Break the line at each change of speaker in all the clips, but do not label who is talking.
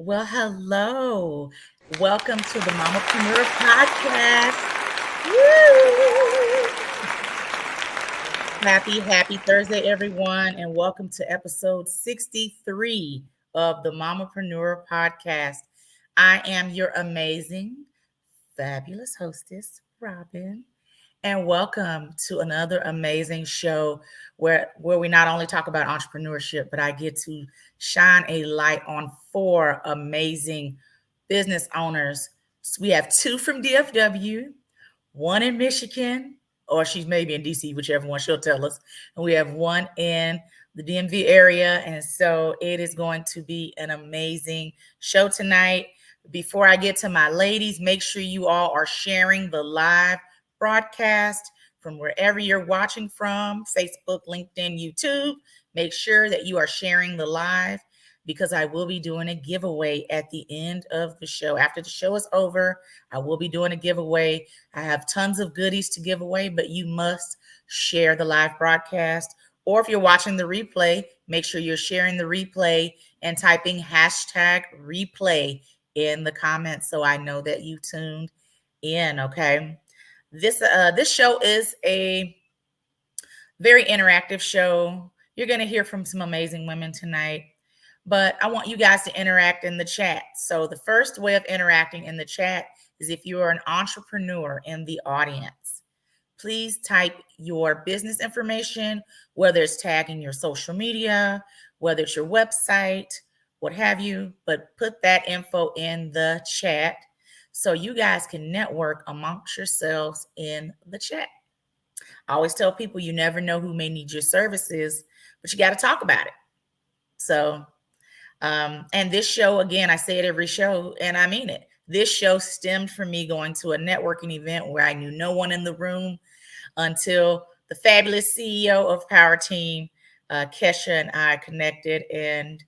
Well, hello. Welcome to the Mamapreneur Podcast. Woo! Happy Thursday, everyone, and welcome to episode 63 of the Mamapreneur Podcast. I am your amazing, fabulous hostess, Robbin. And welcome to another amazing show where we not only talk about entrepreneurship, but I get to shine a light on four amazing business owners. So we have two from DFW, one in Michigan, or she's maybe in DC, whichever one she'll tell us. And we have one in the DMV area. And so it is going to be an amazing show tonight. Before I get to my ladies, make sure you all are sharing the live broadcast from wherever you're watching from, Facebook, LinkedIn, YouTube. Make sure that you are sharing the live because I will be doing a giveaway at the end of the show. After the show is over, I will be doing a giveaway. I have tons of goodies to give away, but you must share the live broadcast. Or if you're watching the replay, make sure you're sharing the replay and typing hashtag replay in the comments so I know that you tuned in, okay? This show is a very interactive show. You're going to hear from some amazing women tonight, but I want you guys to interact in the chat. So the first way of interacting in the chat is if you are an entrepreneur in the audience. Please type your business information, whether it's tagging your social media, whether it's your website, what have you, but put that info in the chat so you guys can network amongst yourselves in the chat. I always tell people you never know who may need your services, but you got to talk about it. So, and this show, again, I say it every show, and I mean it. This show stemmed from me going to a networking event where I knew no one in the room until the fabulous CEO of POWERTEAM, Kesha, and I connected, and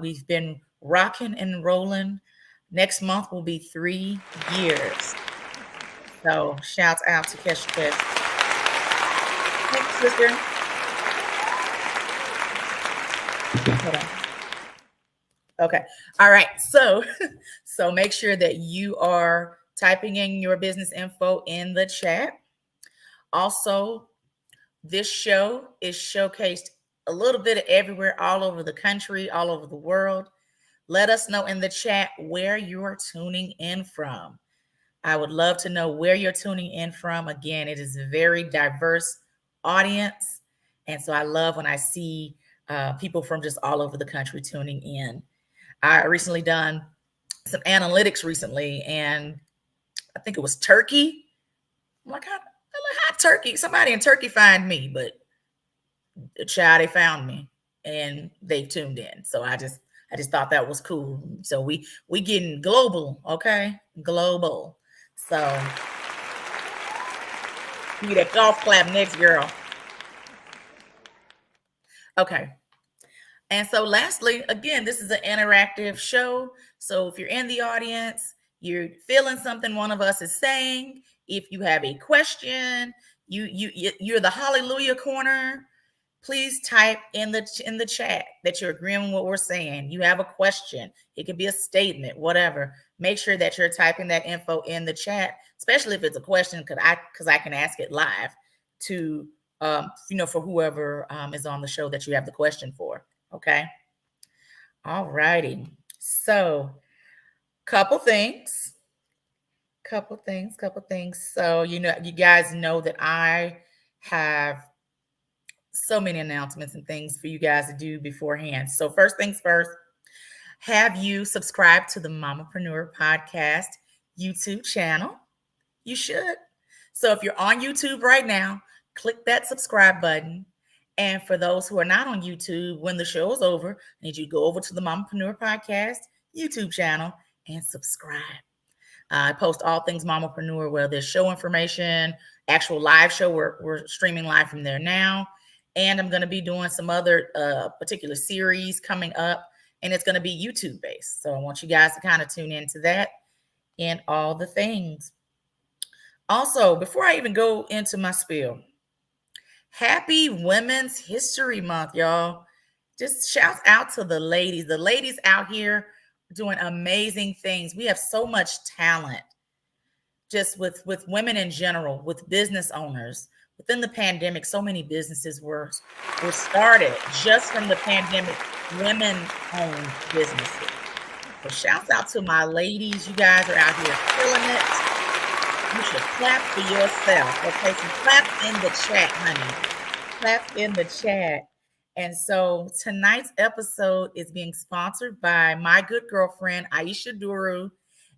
we've been rocking and rolling. Next month will be 3 years. So shouts out to Kesha. Thanks, sister. Hold on. Okay. All right. So make sure that you are typing in your business info in the chat. Also, this show is showcased a little bit of everywhere, all over the country, all over the world. Let us know in the chat where you're tuning in from. I would love to know where you're tuning in from. Again, it is a very diverse audience. And so I love when I see people from just all over the country tuning in. I recently done some analytics recently, and I think it was Turkey. I'm like, how Turkey? Somebody in Turkey find me, but the child, they found me and they tuned in. So I just thought that was cool. So we getting global, okay? Global. So give me that golf clap next, girl. Okay. And so lastly, again, this is an interactive show. So if you're in the audience, you're feeling something one of us is saying, if you have a question, you're the hallelujah corner, please type in the chat that you're agreeing with what we're saying. You have a question. It could be a statement, whatever. Make sure that you're typing that info in the chat, especially if it's a question, because I can ask it live to for whoever is on the show that you have the question for. Okay. All righty. So couple things. So, you guys know that I have so many announcements and things for you guys to do beforehand. So first things first, have you subscribed to the Mamapreneur Podcast YouTube channel? You should. So if you're on YouTube right now, click that subscribe button. And for those who are not on YouTube, when the show is over, I need you to go over to the Mamapreneur Podcast YouTube channel and subscribe. I post all things Mamapreneur, where there's show information, actual live show. We're streaming live from there now. And I'm going to be doing some other particular series coming up, and it's going to be YouTube based. So I want you guys to kind of tune into that and all the things. Also, before I even go into my spiel, happy Women's History Month, y'all. Just shouts out to the ladies. The ladies out here doing amazing things. We have so much talent just with women in general, with business owners. Within the pandemic, so many businesses were started just from the pandemic, women-owned businesses. So shouts out to my ladies. You guys are out here killing it. You should clap for yourself. Okay, so clap in the chat, honey. Clap in the chat. And so tonight's episode is being sponsored by my good girlfriend, Aisha Duru.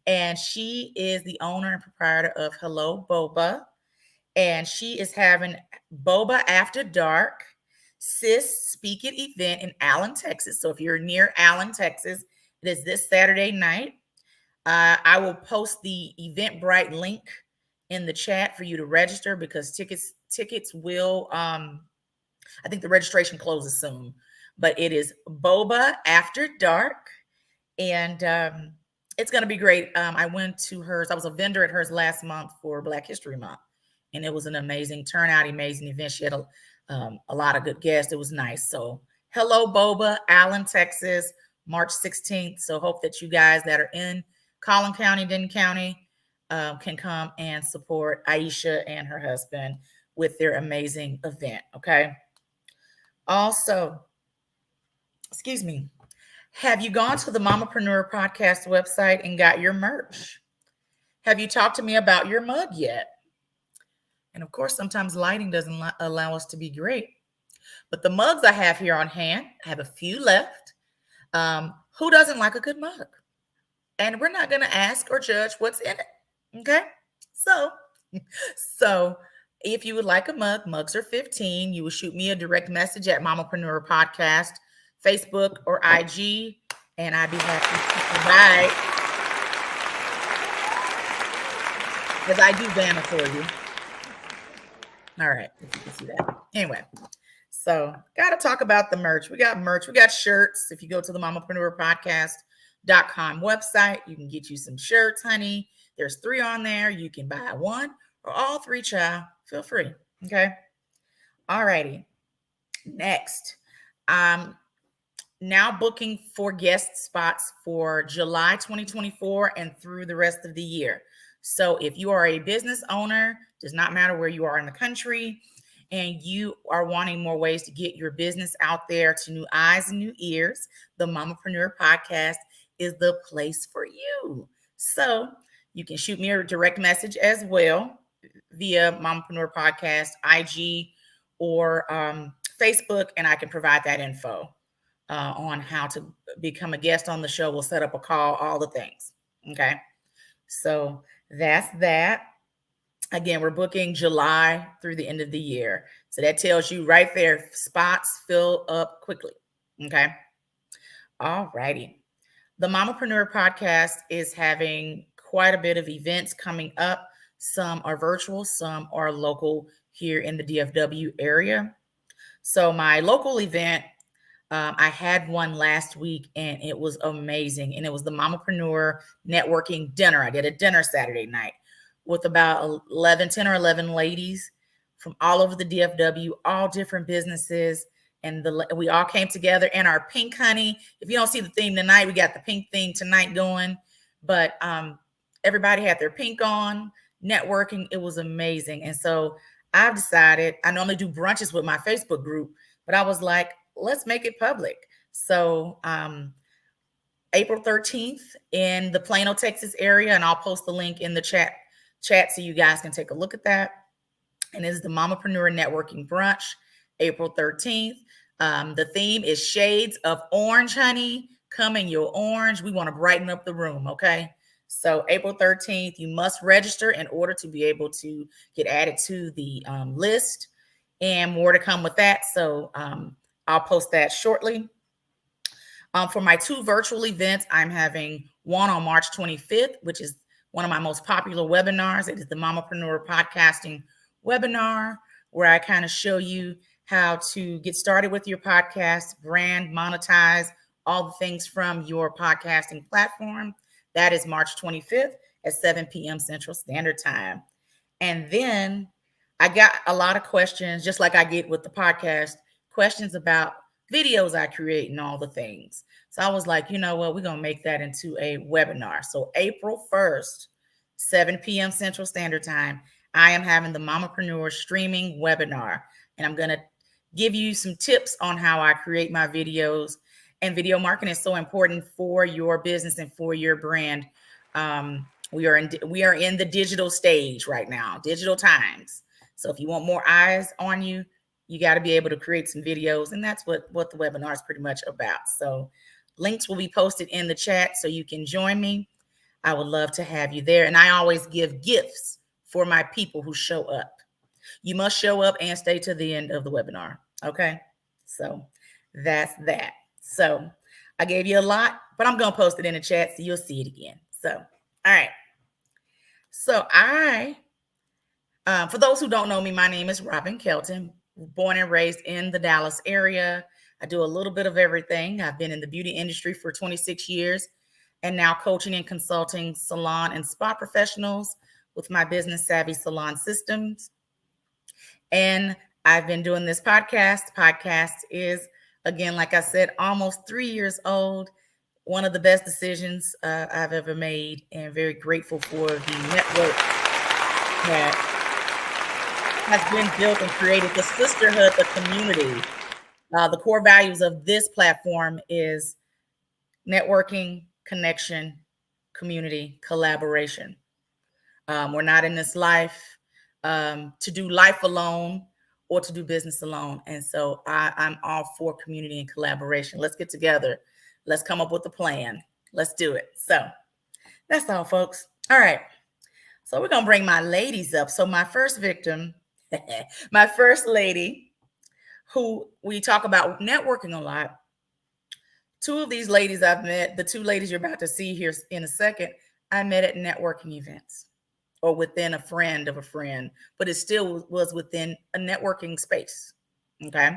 And she is the owner and proprietor of Hello Boba. And she is having Boba After Dark Sis Speak It event in Allen, Texas. So if you're near Allen, Texas, it is this Saturday night. I will post the Eventbrite link in the chat for you to register because tickets will I think the registration closes soon, but it is Boba After Dark, and it's going to be great. I went to hers. I was a vendor at hers last month for Black History Month, and it was an amazing turnout, amazing event. She had a lot of good guests. It was nice. So Hello Boba, Allen, Texas, March 16th. So hope that you guys that are in Collin County, Denton County, can come and support Aisha and her husband with their amazing event. Okay. Also, excuse me, have you gone to the Mamapreneur Podcast website and got your merch? Have you talked to me about your mug yet? And of course, sometimes lighting doesn't allow us to be great. But the mugs I have here on hand, I have a few left. Who doesn't like a good mug? And we're not going to ask or judge what's in it. Okay? So if you would like a mug, mugs are $15. You will shoot me a direct message at Mamapreneur Podcast, Facebook or IG, and I'd be happy to provide, because I do banner for you. All right, if you can see that. Anyway, so got to talk about the merch. We got merch. We got shirts. If you go to the MamapreneurPodcast.com website, you can get you some shirts, honey. There's 3 on there. You can buy one or all 3, child. Feel free. Okay. All righty. Next, now booking for guest spots for July 2024 and through the rest of the year. So if you are a business owner, does not matter where you are in the country, and you are wanting more ways to get your business out there to new eyes and new ears, the Mamapreneur Podcast is the place for you. So you can shoot me a direct message as well via Mamapreneur Podcast, IG, or Facebook, and I can provide that info on how to become a guest on the show. We'll set up a call, all the things. Okay. So that's that. Again, we're booking July through the end of the year. So that tells you right there, spots fill up quickly. Okay. All righty. The Mamapreneur Podcast is having quite a bit of events coming up. Some are virtual, some are local here in the DFW area. So my local event, I had one last week and it was amazing. And it was the Mamapreneur Networking Dinner. I did a dinner Saturday night with about 10 or 11 ladies from all over the DFW, all different businesses. And we all came together in our pink, honey. If you don't see the theme tonight, we got the pink theme tonight going. But everybody had their pink on, networking. It was amazing. And so I've decided, I normally do brunches with my Facebook group, but I was like, let's make it public. So April 13th in the Plano, Texas area, and I'll post the link in the chat so you guys can take a look at that. And it's the Mamapreneur Networking Brunch, April 13th. The theme is Shades of Orange, honey. Come in your orange. We want to brighten up the room, okay? So April 13th, you must register in order to be able to get added to the list, and more to come with that. So I'll post that shortly. For my 2 virtual events, I'm having one on March 25th, which is one of my most popular webinars. It is the Mamapreneur Podcasting webinar, where I kind of show you how to get started with your podcast, brand, monetize, all the things from your podcasting platform. That is March 25th at 7 p.m. Central Standard Time. And then I got a lot of questions, just like I get with the podcast, questions about videos I create and all the things. So I was like, you know what, we're going to make that into a webinar. So April 1st, 7 p.m. Central Standard Time, I am having the Mamapreneur streaming webinar. And I'm going to give you some tips on how I create my videos. And video marketing is so important for your business and for your brand. We are in the digital stage right now, digital times. So if you want more eyes on you, you got to be able to create some videos, and that's what the webinar is pretty much about. So links will be posted in the chat so you can join me. I would love to have you there. And I always give gifts for my people who show up. You must show up and stay to the end of the webinar. Okay. So that's that. So I gave you a lot, but I'm going to post it in the chat so you'll see it again. So, all right. So for those who don't know me, my name is Robbin Kelton, born and raised in the Dallas area. I do a little bit of everything. I've been in the beauty industry for 26 years and now coaching and consulting salon and spa professionals with my business Savvy Salon Systems. And I've been doing this podcast. Podcast is, again, like I said, almost 3 years old. One of the best decisions I've ever made, and very grateful for the network that has been built and created, the sisterhood, the community. The core values of this platform is networking, connection, community, collaboration. We're not in this life to do life alone or to do business alone. And so I'm all for community and collaboration. Let's get together. Let's come up with a plan. Let's do it. So that's all, folks. All right. So we're going to bring my ladies up. So my first victim, my first lady, who we talk about networking a lot. Two of these ladies I've met, the two ladies you're about to see here in a second, I met at networking events or within a friend of a friend, but it still was within a networking space. Okay.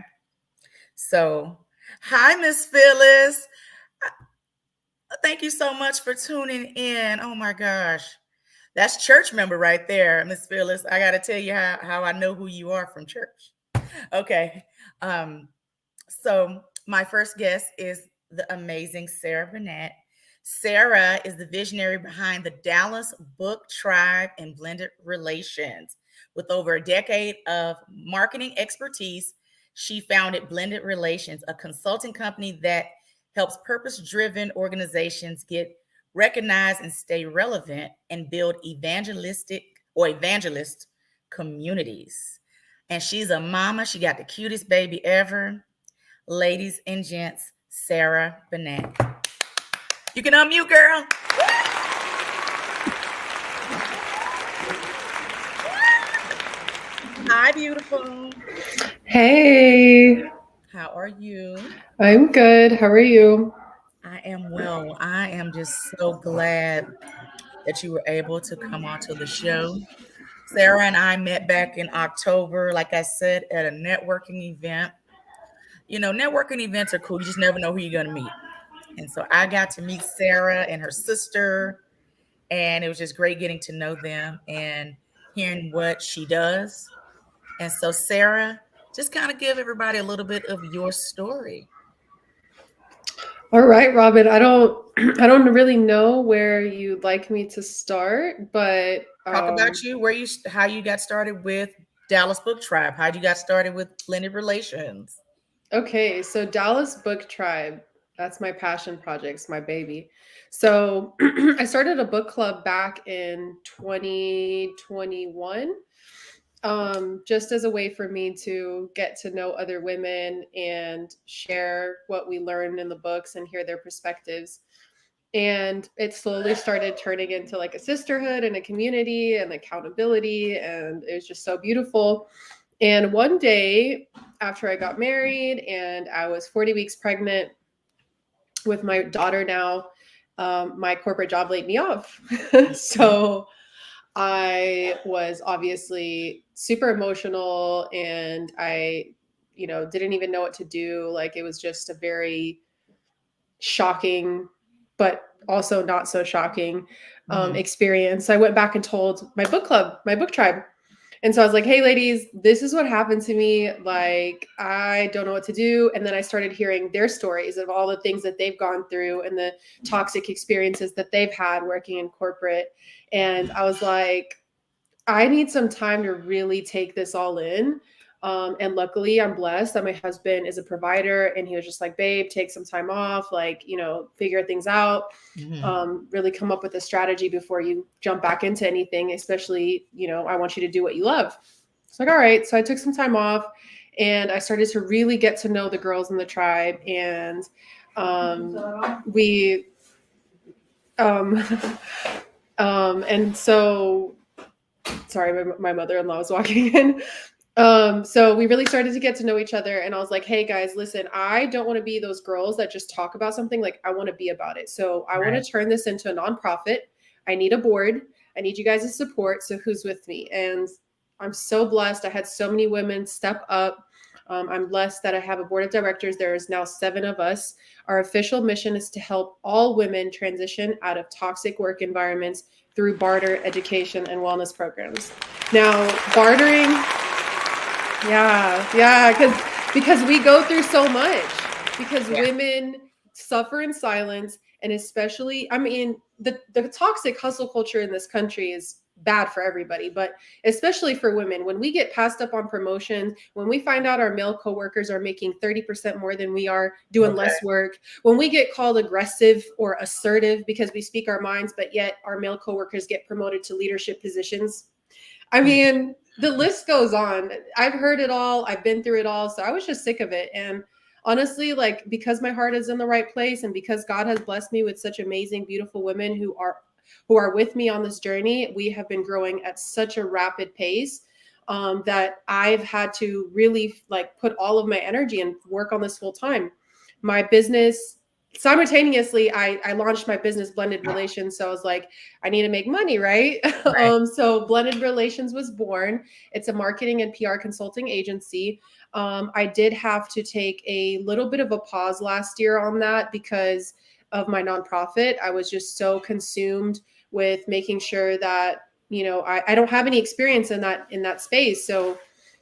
So, hi, Miss Phyllis. Thank you so much for tuning in. Oh my gosh. That's church member right there, Miss Phyllis. I got to tell you how I know who you are from church. Okay. So my first guest is the amazing Sarah Burnett. Sarah is the visionary behind the Dallas Book Tribe and Blended Relations. With over a decade of marketing expertise, she founded Blended Relations, a consulting company that helps purpose-driven organizations get recognized and stay relevant and build evangelist communities. And she's a mama. She got the cutest baby ever. Ladies and gents, Sarah Burnett. You can unmute, girl. Hi, beautiful.
Hey.
How are you?
I'm good. How are you?
I am well. I am just so glad that you were able to come onto the show. Sarah and I met back in October, like I said, at a networking event. You know, networking events are cool. You just never know who you're going to meet. And so I got to meet Sarah and her sister, and it was just great getting to know them and hearing what she does. And so, Sarah, just kind of give everybody a little bit of your story.
All right, Robbin. I don't really know where you'd like me to start, but
Talk about you, how you got started with Dallas Book Tribe, how you got started with Blended Relations.
Okay, so Dallas Book Tribe, that's my passion project, it's my baby. So I started a book club back in 2021. Just as a way for me to get to know other women and share what we learned in the books and hear their perspectives. And it slowly started turning into like a sisterhood and a community and accountability. And it was just so beautiful. And one day after I got married and I was 40 weeks pregnant with my daughter now, my corporate job laid me off. So I was obviously super emotional and I, didn't even know what to do. Like it was just a very shocking, but also not so shocking experience. I went back and told my book club, my book tribe, And so I was like, hey, ladies, this is what happened to me. Like, I don't know what to do. And then I started hearing their stories of all the things that they've gone through and the toxic experiences that they've had working in corporate. And I was like, I need some time to really take this all in. And luckily, I'm blessed that my husband is a provider, and he was just like, babe, take some time off, like, figure things out, really come up with a strategy before you jump back into anything, especially, I want you to do what you love. It's like, all right. So I took some time off and I started to really get to know the girls in the tribe. And we, and so, sorry, my mother-in-law was walking in. So we really started to get to know each other, and I was like, hey guys, listen, I don't want to be those girls that just talk about something. Like, I want to be about it. So I want to turn this into a nonprofit. I need a board. I need you guys' support. So who's with me? And I'm so blessed. I had so many women step up. I'm blessed that I have a board of directors. There is now 7 of us. Our official mission is to help all women transition out of toxic work environments through barter, education, and wellness programs. Now, bartering, because we go through so much, because women suffer in silence, and especially, the toxic hustle culture in this country is bad for everybody, but especially for women. When we get passed up on promotions, when we find out our male coworkers are making 30% more than we are, doing less work, when we get called aggressive or assertive because we speak our minds, but yet our male coworkers get promoted to leadership positions. The list goes on. I've heard it all. I've been through it all. So I was just sick of it. And honestly, like, because my heart is in the right place, and because God has blessed me with such amazing, beautiful women who are with me on this journey, we have been growing at such a rapid pace that I've had to really put all of my energy and work on this full time. My business, simultaneously, I launched my business, Blended Relations. So I was like, I need to make money, right? So Blended Relations was born. It's a marketing and PR consulting agency. I did have to take a little bit of a pause last year on that because of my nonprofit. I was just so consumed with making sure that, I don't have any experience in that space. So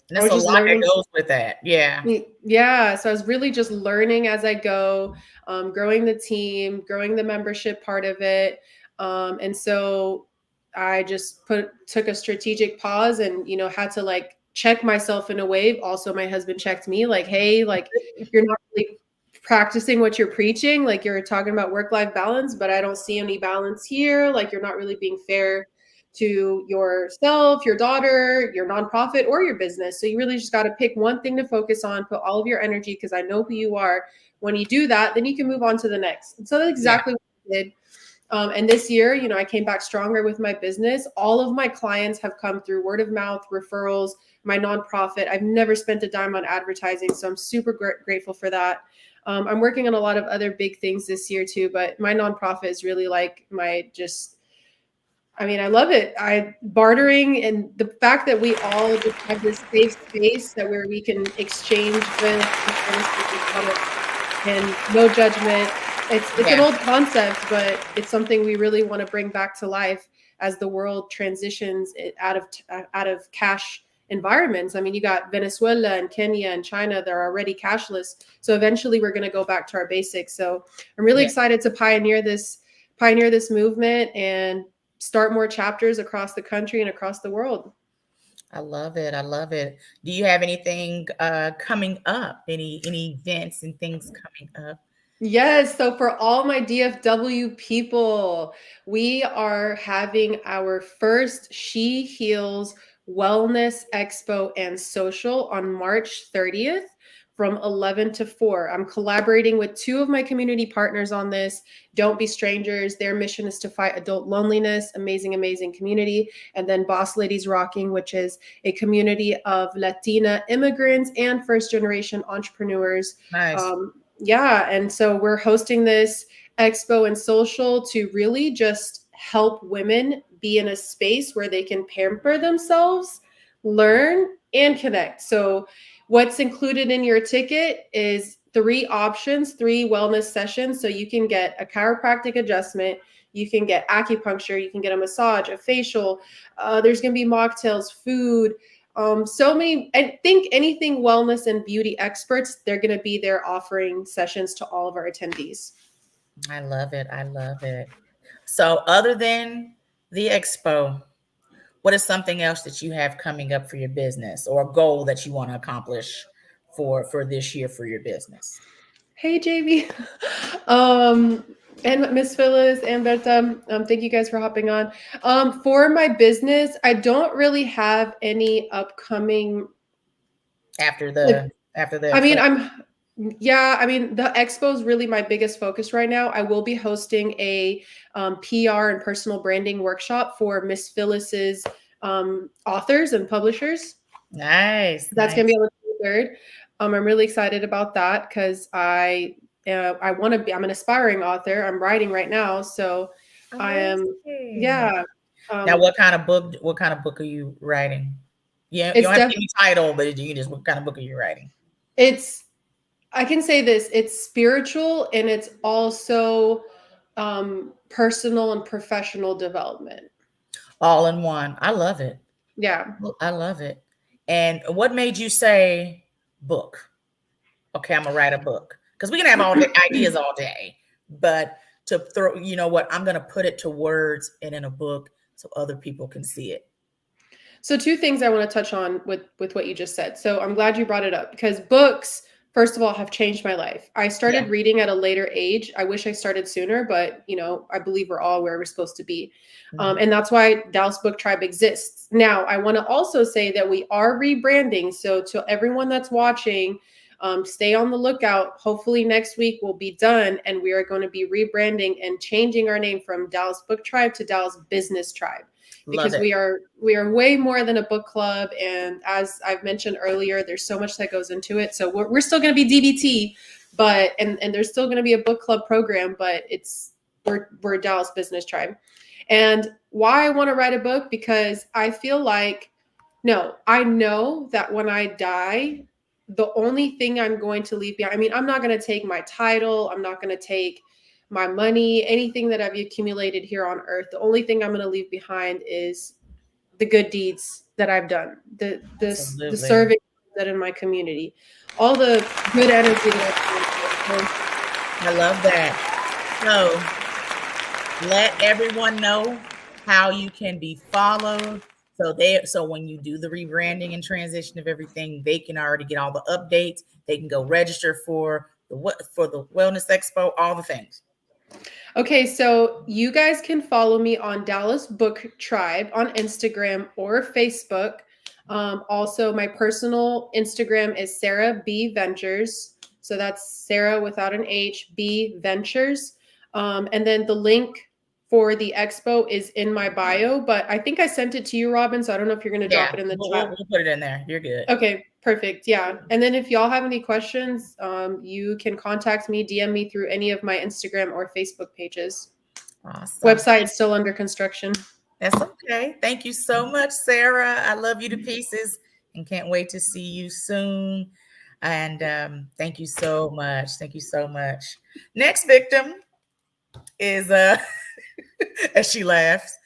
there's a lot that goes with that.
Yeah. So I was really just learning as I go, growing the team, growing the membership part of it. And so I just took a strategic pause and, had to check myself in a way. Also, my husband checked me like, hey, you're not really practicing what you're preaching. Like, you're talking about work-life balance, but I don't see any balance here. Like, you're not really being fair to yourself, your daughter, your nonprofit, or your business. So you really just got to pick one thing to focus on, put all of your energy, because I know who you are. When you do that, then you can move on to the next. And so that's exactly what I did. And this year, I came back stronger with my business. All of my clients have come through word of mouth, referrals, my nonprofit. I've never spent a dime on advertising. So I'm super grateful for that. I'm working on a lot of other big things this year too, but my nonprofit is really I love it. Bartering, and the fact that we all just have this safe space where we can exchange with and no judgment. It's an old concept, but it's something we really want to bring back to life as the world transitions out of cash environments. You got Venezuela and Kenya and China that are already cashless. So eventually we're going to go back to our basics. So I'm really excited to pioneer this movement and start more chapters across the country and across the world.
I love it. I love it. Do you have anything coming up? Any events and things coming up?
Yes. So for all my DFW people, we are having our first She Heals Wellness Expo and Social on March 30th from 11 to 4. I'm collaborating with 2 of my community partners on this. Don't Be Strangers. Their mission is to fight adult loneliness. Amazing, amazing community. And then Boss Ladies Rocking, which is a community of Latina immigrants and first-generation entrepreneurs.
Nice.
And so we're hosting this expo and social to really just help women be in a space where they can pamper themselves, learn, and connect. So what's included in your ticket is 3 options, 3 wellness sessions. So you can get a chiropractic adjustment, you can get acupuncture, you can get a massage, a facial. There's going to be mocktails, food, so many. I think anything wellness and beauty experts, they're going to be there offering sessions to all of our attendees.
I love it. I love it. So, other than the expo, what is something else that you have coming up for your business, or a goal that you want to accomplish for this year for your business?
Hey, JB. And Miss Phyllis and Berta, thank you guys for hopping on. For my business, I don't really have any upcoming.
After
Like,
the after the
I mean,
expo?
the expo is really my biggest focus right now. I will be hosting a PR and personal branding workshop for Miss Phyllis's authors and publishers.
Nice,
That's going
nice.
to be on the 3rd. I'm really excited about that because I want to be. I'm an aspiring author. I'm writing right now, so I am.
Amazing.
Yeah,
Now,
um,
what kind of book? What kind of book are you writing? Yeah, you
it's
don't have to
def.
give me title, but you can just what kind of book are you writing?
It's. I can say this. It's spiritual and it's also personal and professional development.
All in one. I love it.
Yeah.
I love it. And what made you say book? Okay, I'm gonna write a book because we can have all the ideas all day, but to throw, you know what? I'm gonna put it to words and in a book so other people can see it.
So 2 things I want to touch on with what you just said. So I'm glad you brought it up because books, first of all, have changed my life. I
Yeah.
started reading at a later age. I wish I started sooner, but I believe we're all where we're supposed to be,
Mhm.
and that's why Dallas Book Tribe exists. Now, I want to also say that we are rebranding. So to everyone that's watching, stay on the lookout. Hopefully next week we'll be done, and we are going to be rebranding and changing our name from Dallas Book Tribe to Dallas Business Tribe,
Love
because
it.
we are way more than a book club. And as I've mentioned earlier, there's so much that goes into it. So we're still going to be DBT, but and there's still going to be a book club program, but we're a Dallas Business Tribe. And why I want to write a book, because I feel like, no, I know that when I die, the only thing I'm going to leave behind, I mean, I'm not going to take my title, I'm not going to take my money, anything that I've accumulated here on earth. The only thing I'm going to leave behind is the good deeds that I've done, the
Absolutely.
serving that in my community, all the good energy that I've put into it.
I love that. So let everyone know how you can be followed. So when you do the rebranding and transition of everything, they can already get all the updates. They can go register for the wellness expo, all the things.
Okay, so you guys can follow me on Dallas Book Tribe on Instagram or Facebook. Also, my personal Instagram is Sarah B Ventures. So that's Sarah without an H, B Ventures. And then the link for the expo is in my bio, but I think I sent it to you, Robbin. So I don't know if you're going to drop
Yeah,
it in the
we'll,
chat.
we'll, we'll put it in there. You're good.
Okay, perfect. Yeah. And then if y'all have any questions, you can contact me, DM me through any of my Instagram or Facebook pages.
Awesome.
Website is still under construction.
That's okay. Thank you so much, Sarah. I love you to pieces and can't wait to see you soon. And thank you so much. Thank you so much. Next victim is as she laughs,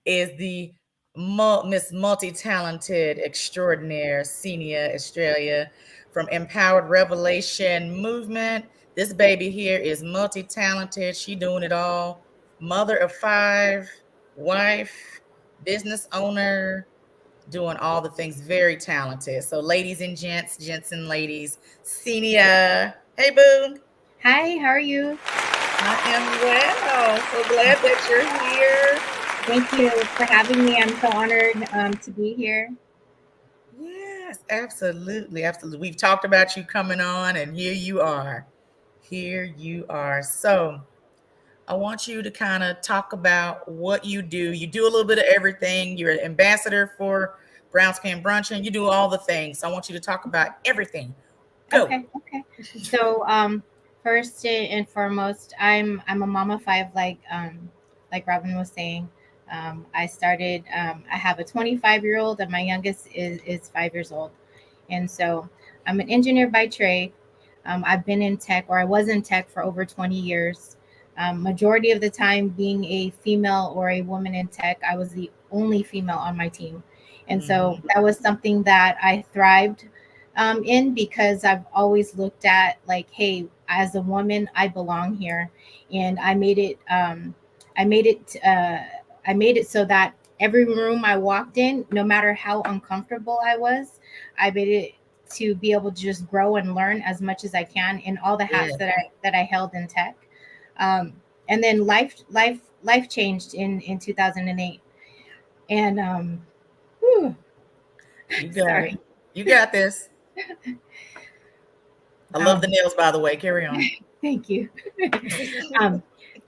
is the Miss Multi-Talented Extraordinaire Senior Australia from Empowered Revelation Movement. This baby here is multi-talented. She doing it all. Mother of 5, wife, business owner, doing all the things. Very talented. So, ladies and gents and ladies, Senior. Hey, boo.
Hi, how are you?
I am well. So glad that you're here.
Thank you for having me. I'm so honored to be here.
Yes, absolutely. Absolutely. We've talked about you coming on, and here you are. Here you are. So I want you to kind of talk about what you do. You do a little bit of everything. You're an ambassador for Brown Skin Brunch, and you do all the things. So I want you to talk about everything. Go.
Okay. So, first and foremost, I'm a mom of 5, like Robin was saying. I started. I have a 25-year-old, and my youngest is 5 years old, and so I'm an engineer by trade. I've been in tech, or I was in tech for over 20 years. Majority of the time being a female or a woman in tech, I was the only female on my team. And so that was something that I thrived in, because I've always looked at like, hey, as a woman, I belong here. And I made it, I made it, I made it so that every room I walked in, no matter how uncomfortable I was, I made it to be able to just grow and learn as much as I can in all the hats that I held in tech. And then life changed in 2008. And whew,
You got
sorry.
it. You got this. I love the nails, by the way. Carry on.
Thank you.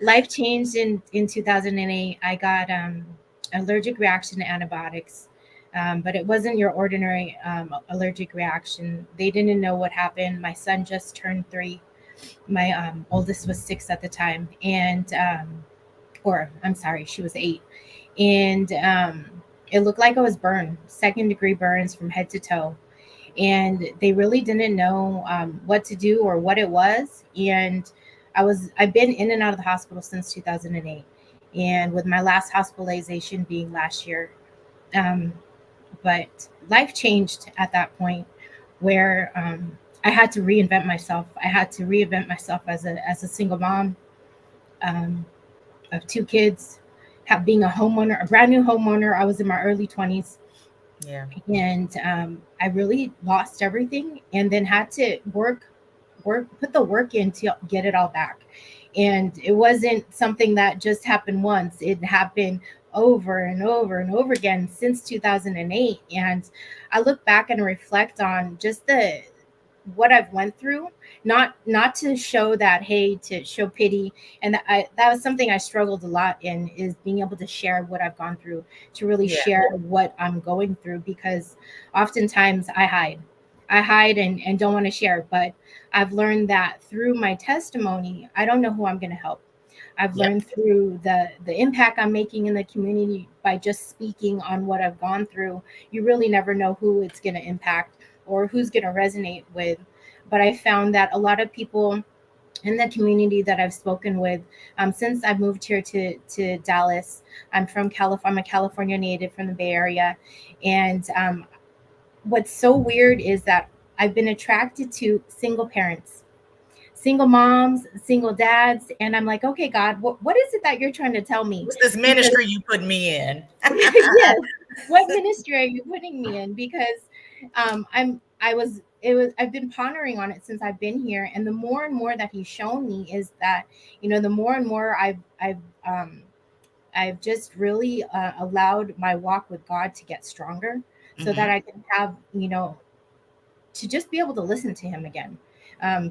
Life changed in 2008. I got allergic reaction to antibiotics, but it wasn't your ordinary allergic reaction. They didn't know what happened. My son just turned 3. My oldest was 6 at the time, and or I'm sorry, she was 8, and it looked like I was burned, 2nd-degree burns from head to toe. And they really didn't know what to do or what it was. And I've been in and out of the hospital since 2008, and with my last hospitalization being last year. But life changed at that point, where I had to reinvent myself. I had to reinvent myself as a single mom of 2 kids, being a homeowner, a brand new homeowner. I was in my early 20s.
Yeah.
And I really lost everything, and then had to put the work in to get it all back. And it wasn't something that just happened once. It happened over and over and over again since 2008. And I look back and reflect on just what I've went through, not to show that, hey, to show pity. And that was something I struggled a lot in, is being able to share what I've gone through, to really share what I'm going through, because oftentimes I hide and don't want to share. But I've learned that through my testimony, I don't know who I'm going to help. I've learned through the impact I'm making in the community by just speaking on what I've gone through. You really never know who it's going to impact or who's going to resonate with. But I found that a lot of people in the community that I've spoken with, since I moved here to Dallas, I'm from California. I'm a California native from the Bay Area. And what's so weird is that I've been attracted to single parents, single moms, single dads. And I'm like, okay, God, what is it that you're trying to tell me?
What's this ministry you put me in?
Yes. What ministry are you putting me in? Because I've been pondering on it since I've been here. And the more and more that he's shown me is that, the more and more I've just really allowed my walk with God to get stronger, so that I can have, to just be able to listen to him again.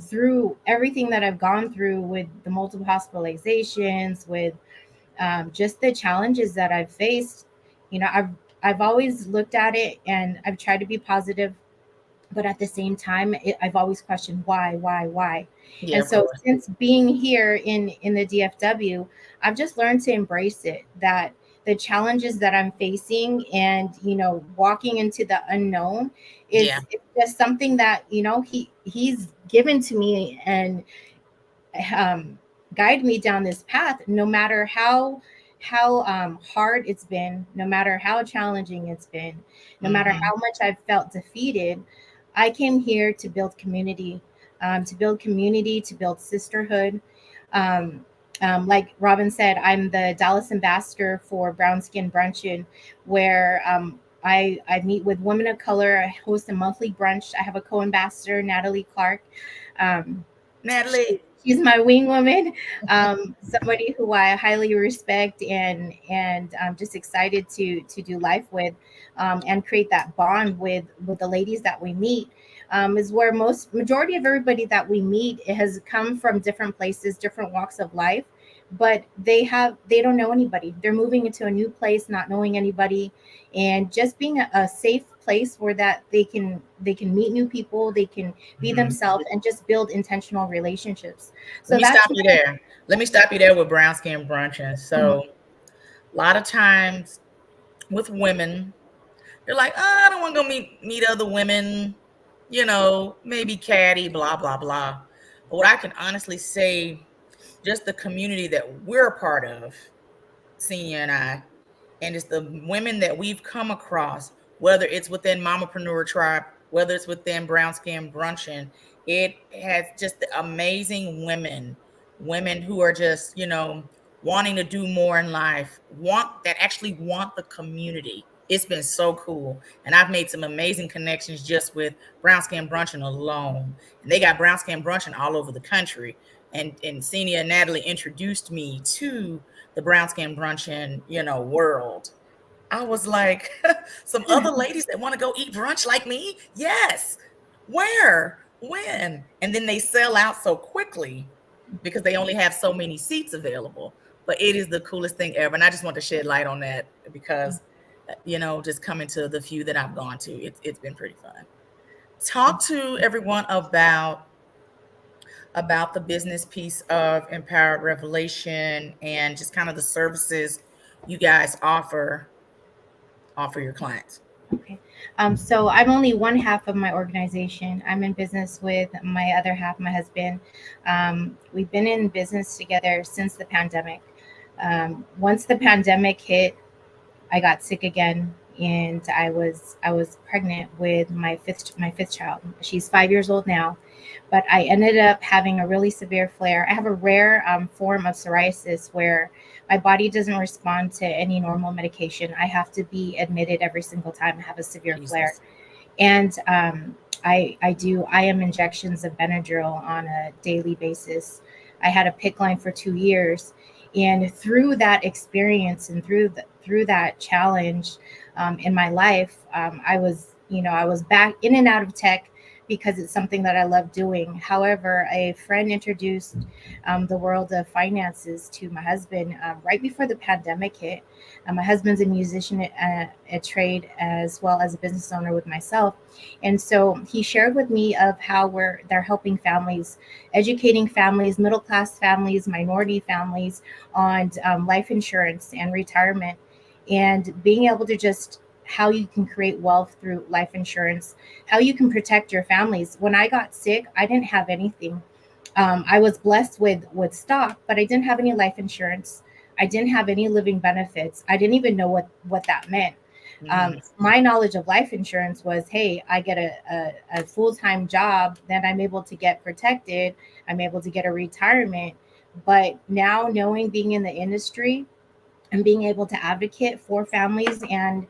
Through everything that I've gone through with the multiple hospitalizations, with just the challenges that I've faced, I've always looked at it and I've tried to be positive, but at the same time, I've always questioned why.
Yeah,
and so since being here in the DFW, I've just learned to embrace it, that the challenges that I'm facing and, walking into the unknown is it's just something that, he's given to me, and guide me down this path, no matter how hard it's been, no matter how challenging it's been, no matter how much I've felt defeated. I came here to build community, to build sisterhood. Like Robbin said, I'm the Dallas ambassador for Brown Skin Brunchin', where I meet with women of color. I host a monthly brunch. I have a co-ambassador, Natalie Clark.
Natalie.
She's my wing woman, somebody who I highly respect, and I'm just excited to do life with, and create that bond with the ladies that we meet. Is where majority of everybody that we meet has come from different places, different walks of life, but they don't know anybody. They're moving into a new place, not knowing anybody, and just being a safe place where that they can meet new people, they can be themselves, and just build intentional relationships. So
Let me stop you there with Brown Skin Brunch. So a lot of times with women, they're like, oh, I don't want to go meet other women. maybe catty, blah, blah, blah. But what I can honestly say, just the community that we're a part of, Senior and I, and it's the women that we've come across, whether it's within Mamapreneur Tribe, whether it's within Brown Skin Bruncheon, it has just the amazing women who are just, wanting to do more in life, want the community. It's been so cool. And I've made some amazing connections just with Brown Skin Bruncheon alone. And they got Brown Skin Bruncheon all over the country. And Senior and Natalie introduced me to the Brown Skin Bruncheon, world. I was like, some other ladies that want to go eat brunch like me? Yes. Where? When? And then they sell out so quickly because they only have so many seats available. But it is the coolest thing ever. And I just want to shed light on that because, just coming to the few that I've gone to, it's been pretty fun. Talk to everyone about the business piece of Empowered Revelation and just kind of the services you guys offer your clients.
Okay. So I'm only one half of my organization. I'm in business with my other half, my husband. We've been in business together since the pandemic. Once the pandemic hit, I got sick again, and I was pregnant with my fifth child. She's 5 years old now, but I ended up having a really severe flare. I have a rare form of psoriasis where my body doesn't respond to any normal medication. I have to be admitted every single time I have a severe flare,
Jesus.
and I am injections of Benadryl on a daily basis. I had a PIC line for 2 years, and through that experience and through that challenge in my life, I was back in and out of tech because it's something that I love doing. However, a friend introduced the world of finances to my husband right before the pandemic hit. My husband's a musician at trade as well as a business owner with myself, and so he shared with me of how they're helping families, educating families, middle class families, minority families on life insurance and retirement, and being able to just how you can create wealth through life insurance, how you can protect your families. When I got sick, I didn't have anything. I was blessed with stock, but I didn't have any life insurance. I didn't have any living benefits. I didn't even know what that meant. My knowledge of life insurance was, hey, I get a full-time job, then I'm able to get protected. I'm able to get a retirement. But now knowing, being in the industry, and being able to advocate for families and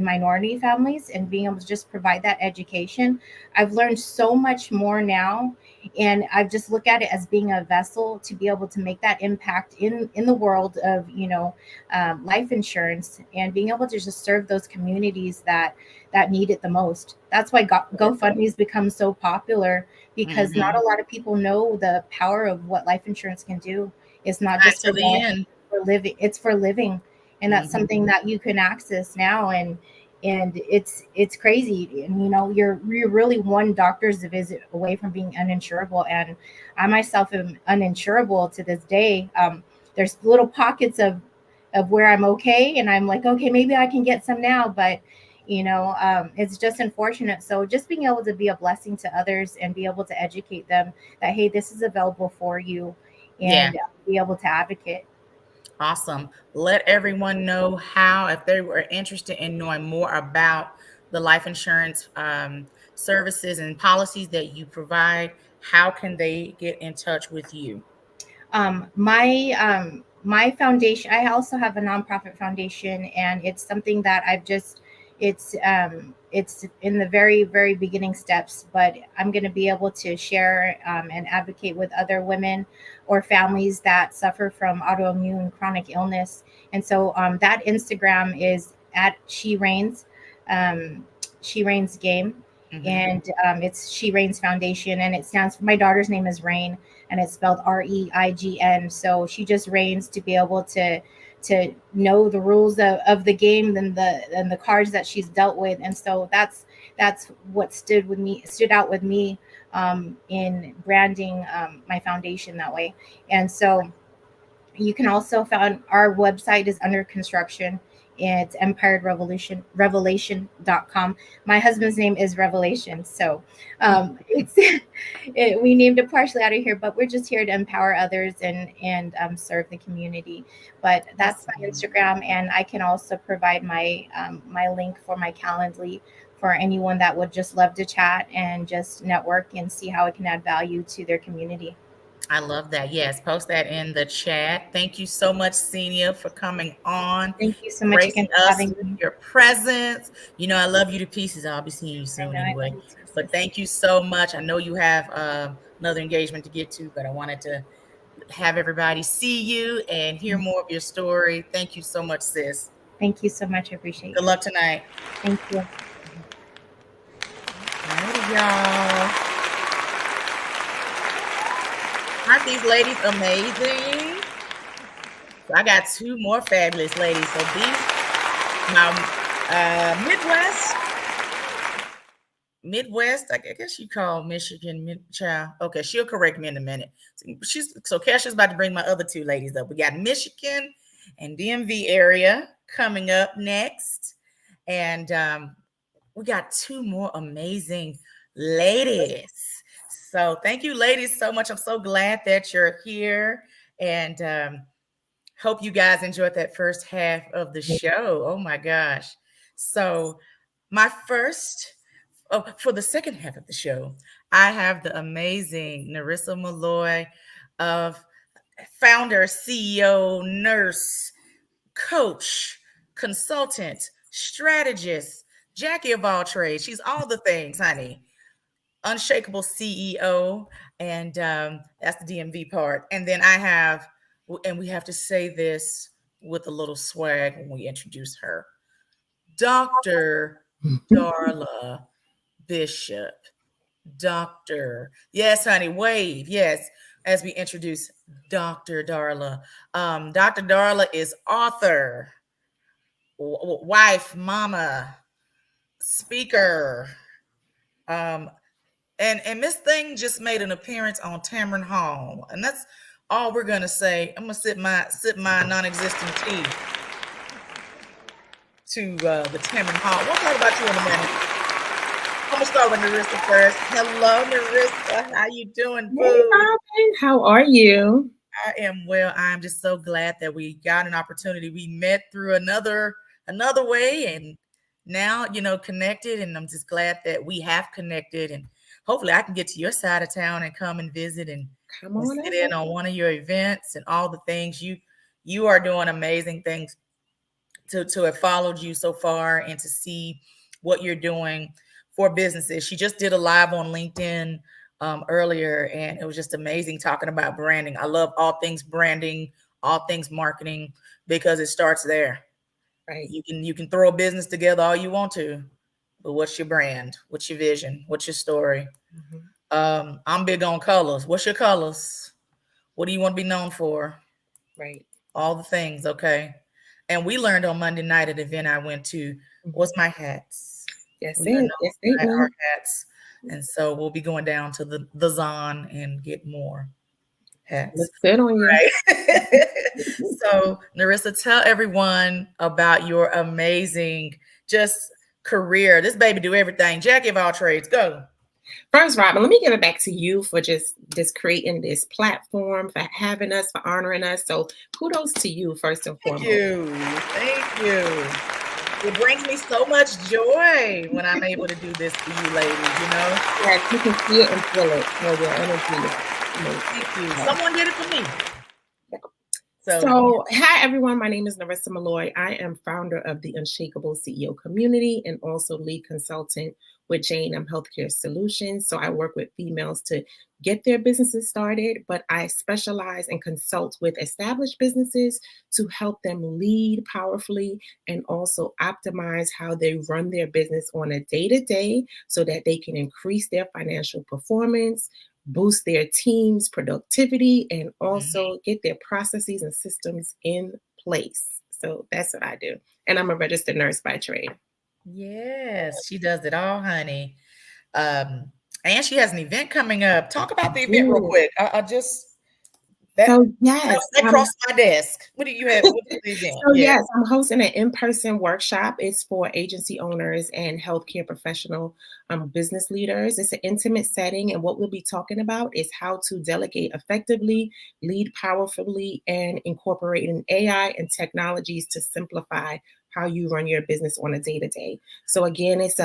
minority families and being able to just provide that education, I've learned so much more now, and I've just looked at it as being a vessel to be able to make that impact in the world of life insurance, and being able to just serve those communities that need it the most. That's why GoFundMe's become so popular, because not a lot of people know the power of what life insurance can do. It's not
Right
just
to
for
the
wealth,
end.
for living. It's for living, and that's something that you can access now. And it's crazy. And you're really one doctor's visit away from being uninsurable. And I myself am uninsurable to this day. There's little pockets of where I'm okay, and I'm like, okay, maybe I can get some now, but it's just unfortunate. So just being able to be a blessing to others and be able to educate them that, hey, this is available for you,
Yeah.
and be able to advocate.
Awesome. Let everyone know how, if they were interested in knowing more about the life insurance services and policies that you provide, how can they get in touch with you?
My foundation, I also have a nonprofit foundation, and it's something that it's in the very, very beginning steps, but I'm going to be able to share and advocate with other women or families that suffer from autoimmune chronic illness. And so that Instagram is at She Reigns, She Reigns Game. And it's She Reigns Foundation, and it stands for, my daughter's name is Rain, and it's spelled REIGN. So she just reigns to be able to know the rules of the game and the cards that she's dealt with. And so that's what stood out with me in branding my foundation that way. And so You can also find our website is under construction. It's empirerevelation.com. My husband's name is Revelation, so we named it partially out of here, but we're just here to empower others and serve the community. But that's my Instagram, and I can also provide my my link for my Calendly for anyone that would just love to chat and just network and see how it can add value to their community.
I love that. Yes, post that in the chat. Thank you so much, Senia, for coming on.
Thank you so much
Gracing
again for
us
having
with
me.
your presence. You know, I love you to pieces. I'll be seeing you soon anyway. But thank you so much. I know you have another engagement to get to, but I wanted to have everybody see you and hear more of your story. Thank you so much, sis.
Thank you so much. I appreciate
Good
you.
luck tonight.
Thank you.
All right, y'all. Aren't these ladies amazing? So I got two more fabulous ladies. So these, my Midwest, I guess you call Michigan child. Okay, she'll correct me in a minute. So Kesha's about to bring my other two ladies up. We got Michigan and DMV area coming up next. And we got two more amazing ladies. So thank you, ladies, so much. I'm so glad that you're here, and hope you guys enjoyed that first half of the show. Oh my gosh. So for the second half of the show, I have the amazing Narissa Malloy, of founder, CEO, nurse, coach, consultant, strategist, Jackie of all trades. She's all the things, honey. Unshakable CEO, and that's the DMV part. And then we have to say this with a little swag when we introduce her, Dr. Darla Bishop. Doctor. Yes, honey, wave. Yes, as we introduce Dr. Darla. Dr. Darla is author, wife, mama, speaker, and Miss Thing just made an appearance on Tamron Hall, and that's all we're gonna say. I'm gonna sip my non-existent tea to the Tamron Hall. We'll talk about you in a minute. I'm gonna start with Narissa first. Hello, Narissa. How you doing, boo?
Hey, Robbin. How are you?
I am well. I'm just so glad that we got an opportunity. We met through another way, and now connected. And I'm just glad that we have connected. And hopefully, I can get to your side of town and come and visit and sit in on one of your events and all the things you are doing. Amazing things to have followed you so far and to see what you're doing for businesses. She just did a live on LinkedIn earlier, and it was just amazing talking about branding. I love all things branding, all things marketing, because it starts there.
Right.
You can throw a business together all you want to, but what's your brand? What's your vision? What's your story? Mm-hmm. I'm big on colors. What's your colors? What do you want to be known for?
Right.
All the things. Okay. And we learned on Monday night at an event I went to, what's my hats?
Yes,
our hats. And so we'll be going down to the Zon and get more hats.
Looks good on you.
Right? So, Narissa, tell everyone about your amazing just career. This baby do everything. Jackie of all trades, go.
First, Robbin, let me give it back to you for just creating this platform, for having us, for honoring us. So kudos to you, first and foremost.
Thank you. It brings me so much joy when I'm able to do this for you ladies,
Yes, you can see it and feel it. Your energy.
Thank you. Someone did it for me.
So, hi everyone. My name is Narissa Malloy. I am founder of the Unshakable CEO community and also lead consultant with J&M Healthcare Solutions. So I work with females to get their businesses started, but I specialize and consult with established businesses to help them lead powerfully and also optimize how they run their business on a day-to-day so that they can increase their financial performance, boost their team's productivity, and also get their processes and systems in place. So that's what I do. And I'm a registered nurse by trade.
Yes, she does it all, honey. And she has an event coming up. Talk about the event real quick. I'll just That,
So yes,
that crossed my desk. What do you have? What is the event?
so
Yeah.
yes, I'm hosting an in-person workshop. It's for agency owners and healthcare professional business leaders. It's an intimate setting, and what we'll be talking about is how to delegate effectively, lead powerfully, and incorporating AI and technologies to simplify how you run your business on a day-to-day. So again, it's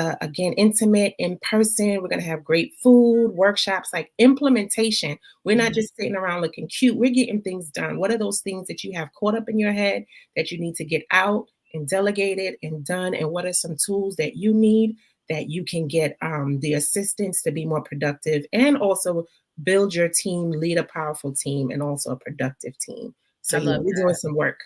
intimate, in person. We're gonna have great food, workshops, like implementation. We're not just sitting around looking cute. We're getting things done. What are those things that you have caught up in your head that you need to get out and delegated and done? And what are some tools that you need that you can get the assistance to be more productive and also build your team, lead a powerful team, and also a productive team. So
I love
we're doing some work.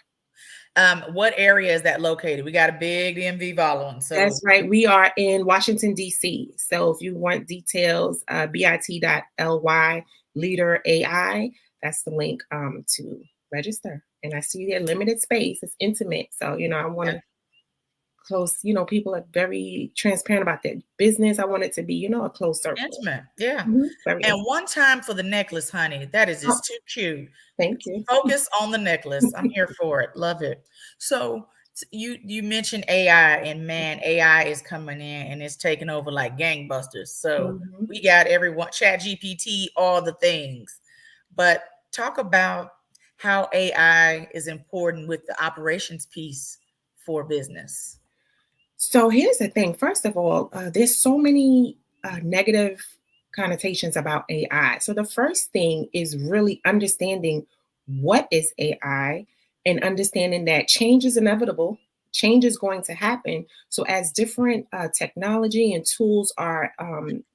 What area is that located? We got a big DMV following. So
That's right. We are in Washington, D.C. So if you want details, bit.ly leader AI, that's the link to register. And I see there limited space. It's intimate. So, I want to close, people are very transparent about their business. I want it to be, a close circle.
intimate. Yeah.
Very
And one time for the necklace, honey. That is just too cute.
Thank you.
Focus on the necklace. I'm here for it. Love it. So you mentioned AI, and man, AI is coming in and it's taking over like gangbusters. So we got everyone, Chat GPT, all the things. But talk about how AI is important with the operations piece for business.
So here's the thing. First of all, there's so many negative connotations about AI. So the first thing is really understanding what is AI and understanding that change is inevitable. Change is going to happen. So as different technology and tools are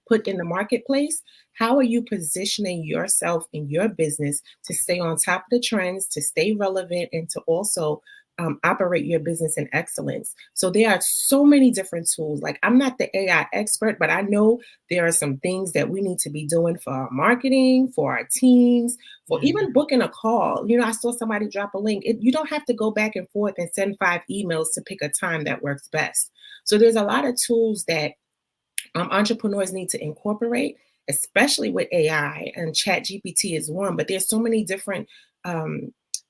put in the marketplace, how are you positioning yourself in your business to stay on top of the trends, to stay relevant, and to also operate your business in excellence? So there are so many different tools. Like, I'm not the AI expert, but I know there are some things that we need to be doing for our marketing, for our teams, for even booking a call. I saw somebody drop a link. You don't have to go back and forth and send 5 emails to pick a time that works best. So there's a lot of tools that entrepreneurs need to incorporate, especially with AI, and Chat GPT is one, but there's so many different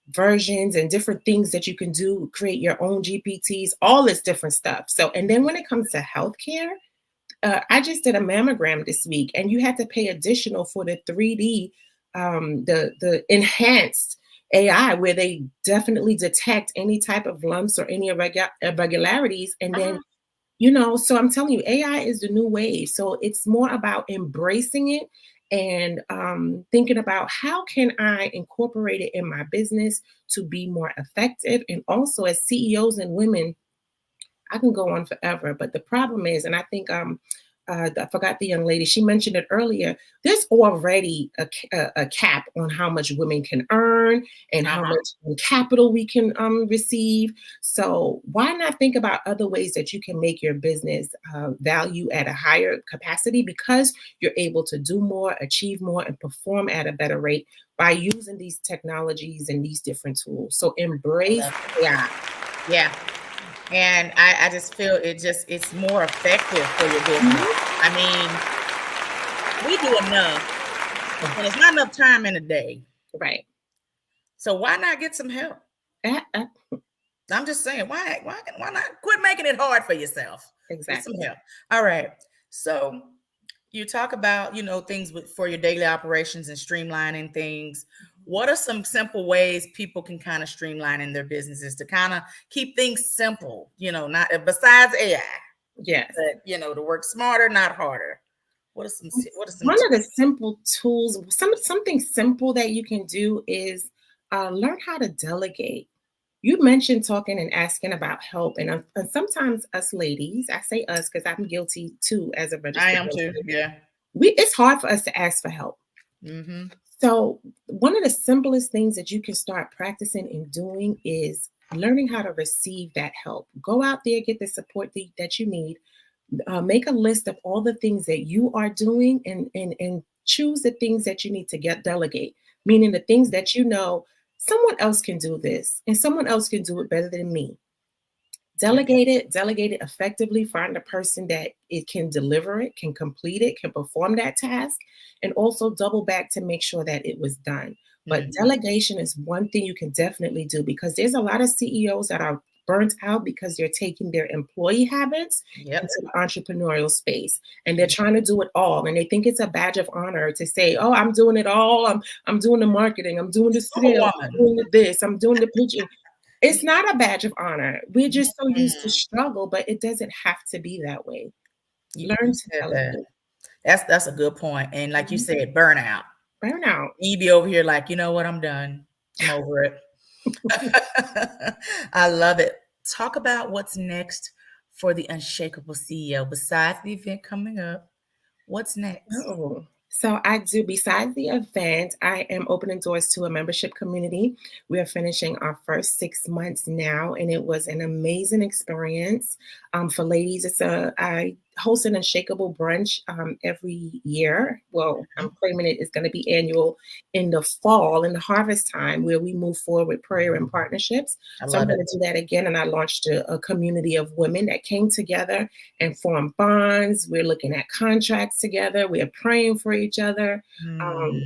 versions and different things that you can do, create your own GPTs, all this different stuff. So, and then when it comes to healthcare, I just did a mammogram this week, and you had to pay additional for the 3D, the enhanced AI, where they definitely detect any type of lumps or any irregularities. And then, so I'm telling you, AI is the new wave. So it's more about embracing it and thinking about how can I incorporate it in my business to be more effective. And also, as CEOs and women, I can go on forever, but the problem is, and I think I forgot the young lady, she mentioned it earlier, there's already a cap on how much women can earn and how much capital we can receive. So why not think about other ways that you can make your business value at a higher capacity, because you're able to do more, achieve more, and perform at a better rate by using these technologies and these different tools. So embrace AI.
Yeah. And I just feel it's more effective for your business. I mean, we do enough, and it's not enough time in a day.
Right.
So why not get some help? I'm just saying, why not quit making it hard for yourself?
Exactly.
Get some help. All right. So you talk about, things for your daily operations and streamlining things. What are some simple ways people can kind of streamline in their businesses to kind of keep things simple, not besides AI?
Yes.
But, to work smarter, not harder. What are some
One of the simple tools, something simple that you can do is learn how to delegate. You mentioned talking and asking about help, and sometimes us ladies, I say us because I'm guilty too as a registered.
I am too. Yeah.
It's hard for us to ask for help.
Mm-hmm.
So one of the simplest things that you can start practicing and doing is learning how to receive that help. Go out there, get the support that you need. Make a list of all the things that you are doing, and choose the things that you need to delegate, meaning the things that someone else can do this and someone else can do it better than me. Delegate it effectively. Find a person that it can deliver it, can complete it, can perform that task, and also double back to make sure that it was done. But delegation is one thing you can definitely do, because there's a lot of CEOs that are burnt out because they're taking their employee habits
Yep.
into the entrepreneurial space, and they're trying to do it all, and they think it's a badge of honor to say, oh, I'm doing it all. I'm doing the marketing, I'm doing the sales, I'm doing this, I'm doing the pitching. It's not a badge of honor. We're just so used to struggle, but it doesn't have to be that way. Learn to delegate.
That's a good point. And like you said, burnout.
Burnout.
You be over here like, you know what, I'm done. I'm over it. I love it. Talk about what's next for the Unshakable CEO. Besides the event coming up, what's next?
Oh, so I do, besides the event, I am opening doors to a membership community. We are finishing our first 6 months now, and it was an amazing experience. For ladies, I host an Unshakable brunch every year. Well, I'm claiming it is going to be annual in the fall, in the harvest time, where we move forward with prayer and partnerships. So I'm going to do that again. And I launched a community of women that came together and formed bonds. We're looking at contracts together. We're praying for each other.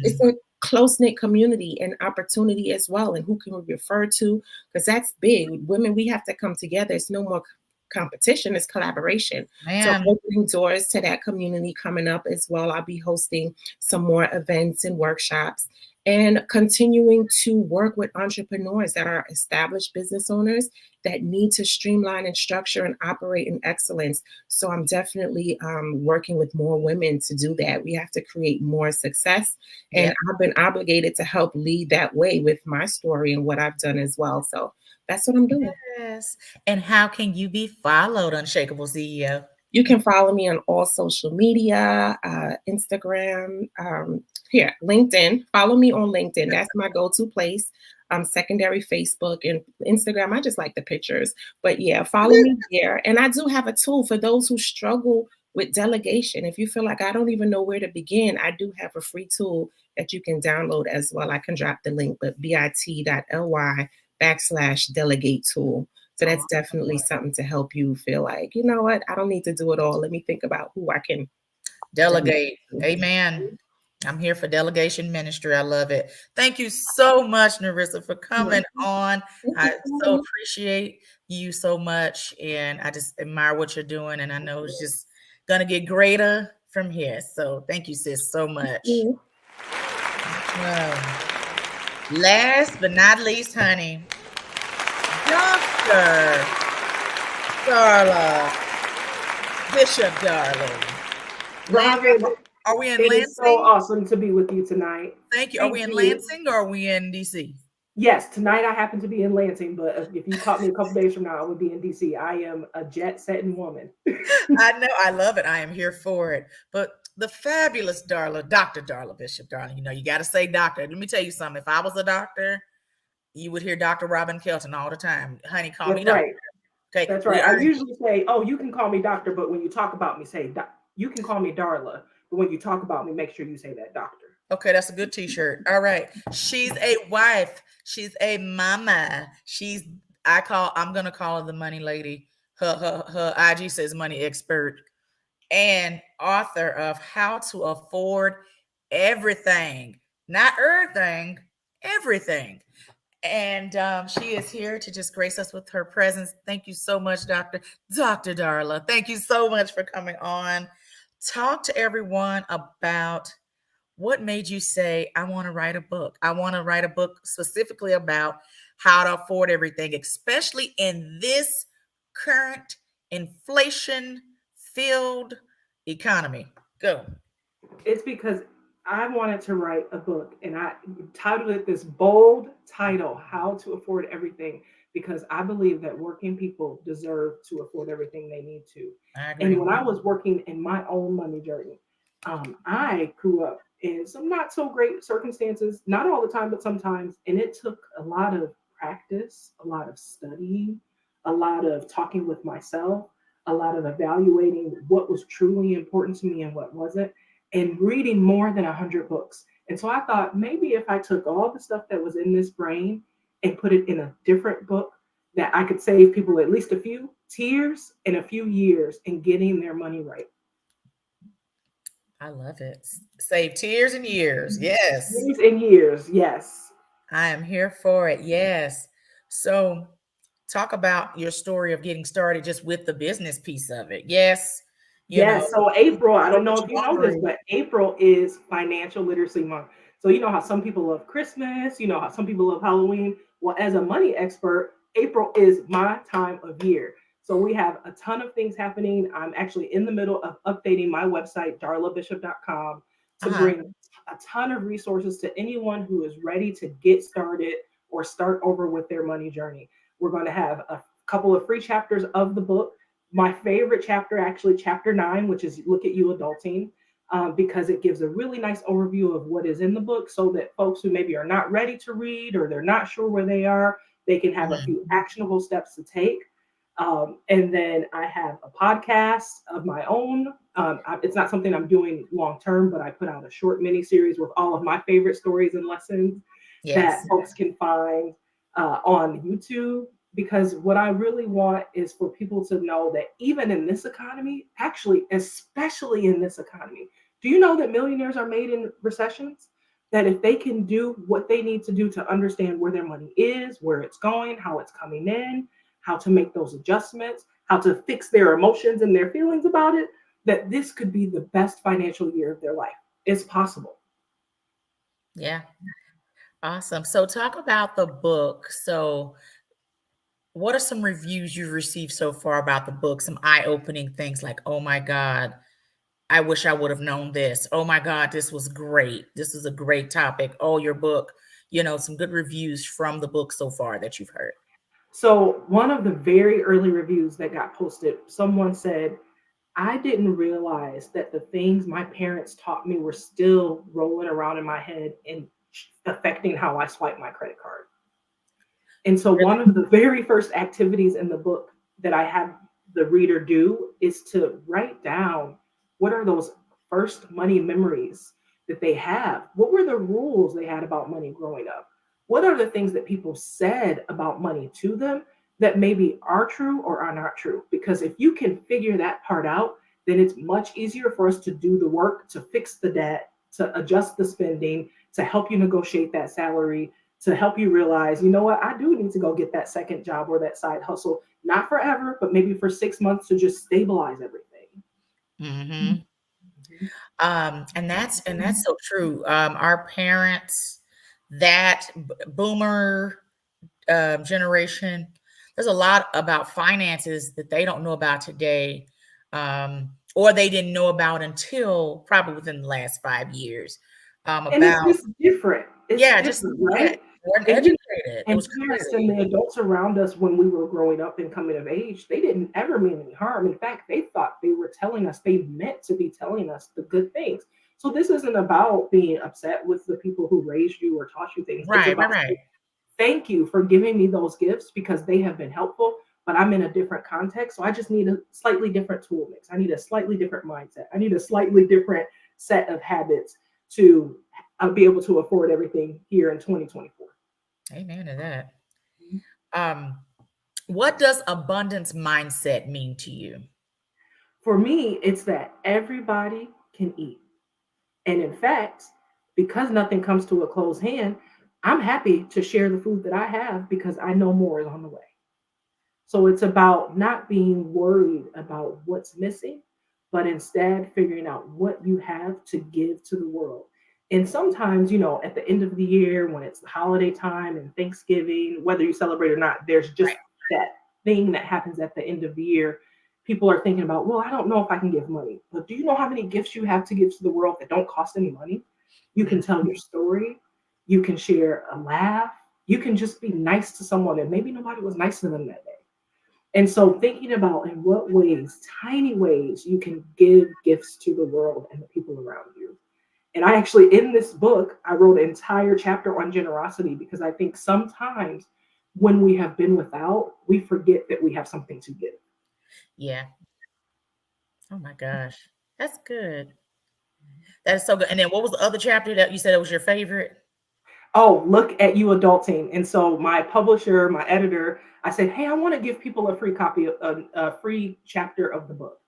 It's a close-knit community and opportunity as well. And who can we refer to? Because that's big. Women, we have to come together. It's no more competition, is collaboration. So I'm opening doors to that community coming up as well. I'll be hosting some more events and workshops, and continuing to work with entrepreneurs that are established business owners that need to streamline and structure and operate in excellence. So I'm definitely working with more women to do that. We have to create more success. And I've been obligated to help lead that way with my story and what I've done as well. So that's what I'm doing.
Yes. And how can you be followed, Unshakable CEO?
You can follow me on all social media, Instagram, LinkedIn. Follow me on LinkedIn. That's my go-to place. Secondary Facebook and Instagram. I just like the pictures. But yeah, follow me there. And I do have a tool for those who struggle with delegation. If you feel like I don't even know where to begin, I do have a free tool that you can download as well. I can drop the link, but bit.ly/delegate tool. So that's definitely something to help you feel like, you know what, I don't need to do it all. Let me think about who I can
delegate. Amen. I'm here for delegation ministry. I love it. Thank you so much, Narissa, for coming on. I so appreciate you so much. And I just admire what you're doing. And I know it's just going to get greater from here. So thank you, sis, so much. Last but not least, honey, Dr. Darla Bishop, darling.
Robbin,
are we in
it
Lansing?
Is so awesome to be with you tonight.
Thank you. Are we in Lansing or are we in DC?
Yes, tonight I happen to be in Lansing, but if you caught me a couple days from now, I would be in DC. I am a jet-setting woman.
I know. I love it. I am here for it. But the fabulous Dr. Darla Bishop, darling, you know, you got to say doctor. Let me tell you something. If I was a doctor, you would hear Dr. Robbin Kelton all the time. Honey, call me doctor.
Right. Okay. That's right. I usually say, oh, you can call me doctor, but when you talk about me, say, you can call me Darla. But when you talk about me, make sure you say that doctor.
Okay, that's a good t-shirt. All right. She's a wife. She's a mama. I'm gonna call her the money lady. Her IG says money expert and author of How to Afford Everything. Not everything, everything. And she is here to just grace us with her presence. Thank you so much, Dr. Darla. Thank you so much for coming on. Talk to everyone about what made you say, I want to write a book. I want to write a book specifically about how to afford everything, especially in this current inflation-filled economy. Go.
It's because I wanted to write a book, and I titled it this bold title, How to Afford Everything, because I believe that working people deserve to afford everything they need to. And when I was working in my own money journey, I grew up in some not so great circumstances, not all the time, but sometimes. And it took a lot of practice, a lot of studying, a lot of talking with myself, a lot of evaluating what was truly important to me and what wasn't, and reading more than 100 books. And so I thought maybe if I took all the stuff that was in this brain and put it in a different book, that I could save people at least a few tears and a few years in getting their money right.
I love it. Save tears and years. Yes.
Years and years. Yes.
I am here for it. Yes. So, talk about your story of getting started just with the business piece of it. Yes. You know,
Yes, so
you
April, I
started
don't
with
know if you
your
know this,
laundry.
but April is Financial Literacy Month. So you know how some people love Christmas, you know how some people love Halloween. Well, as a money expert, April is my time of year. So we have a ton of things happening. I'm actually in the middle of updating my website, darlabishop.com, to
Uh-huh.
bring a ton of resources to anyone who is ready to get started or start over with their money journey. We're going to have a couple of free chapters of the book. My favorite chapter, actually, chapter 9, which is Look at You Adulting, because it gives a really nice overview of what is in the book so that folks who maybe are not ready to read or they're not sure where they are, they can have a
Mhm.
few actionable steps to take. And then I have a podcast of my own. It's not something I'm doing long term, but I put out a short mini series with all of my favorite stories and lessons that
Yes.
folks can find on YouTube, because what I really want is for people to know that even in this economy, actually, especially in this economy, do you know that millionaires are made in recessions? That if they can do what they need to do to understand where their money is, where it's going, how it's coming in, how to make those adjustments, how to fix their emotions and their feelings about it, that this could be the best financial year of their life. It's possible.
Yeah. Awesome. So, talk about the book. So, what are some reviews you've received so far about the book? Some eye-opening things like, "Oh my God, I wish I would have known this. Oh my God, this was great. This is a great topic. Oh, your book." Some good reviews from the book so far that you've heard.
So, one of the very early reviews that got posted, someone said, I didn't realize that the things my parents taught me were still rolling around in my head and affecting how I swipe my credit card. And so, one of the very first activities in the book that I have the reader do is to write down what are those first money memories that they have? What were the rules they had about money growing up? What are the things that people said about money to them that maybe are true or are not true? Because if you can figure that part out, then it's much easier for us to do the work to fix the debt, to adjust the spending, to help you negotiate that salary, to help you realize, you know what, I do need to go get that second job or that side hustle, not forever, but maybe for 6 months to just stabilize everything.
Hmm.
Mhm.
And that's so true. Our parents, that boomer generation, there's a lot about finances that they don't know about today, or they didn't know about until probably within the last 5 years.
And it's
About
just different. It's
Yeah, just
different,
yeah,
right?
weren't
And
educated. It
and
was
parents and
crazy.
the adults around us when we were growing up and coming of age, they didn't ever mean any harm. In fact, they thought they were telling us, they meant to be telling us the good things. So this isn't about being upset with the people who raised you or taught you things. It's
Right, right,
about
right.
saying, thank you for giving me those gifts because they have been helpful, but I'm in a different context. So I just need a slightly different tool mix. I need a slightly different mindset. I need a slightly different set of habits to be able to afford everything here in 2024.
Amen to that. Um, what does abundance mindset mean to you?
For me, it's that everybody can eat. And in fact, because nothing comes to a closed hand, I'm happy to share the food that I have because I know more is on the way. So it's about not being worried about what's missing, but instead figuring out what you have to give to the world. And sometimes, at the end of the year, when it's the holiday time and Thanksgiving, whether you celebrate or not, there's just
Right.
that thing that happens at the end of the year. People are thinking about, well, I don't know if I can give money. But do you know how many gifts you have to give to the world that don't cost any money? You can
Mhm.
tell your story, you can share a laugh, you can just be nice to someone, and maybe nobody was nice to them that day. And so thinking about in what ways, tiny ways, you can give gifts to the world and the people around you. And I actually, in this book, I wrote an entire chapter on generosity because I think sometimes when we have been without, we forget that we have something to give.
Yeah. Oh my gosh. That's good. That is so good. And then what was the other chapter that you said it was your favorite?
Oh, look at you adulting. And so my publisher, my editor, I said, hey, I want to give people a free copy of a free chapter of the book.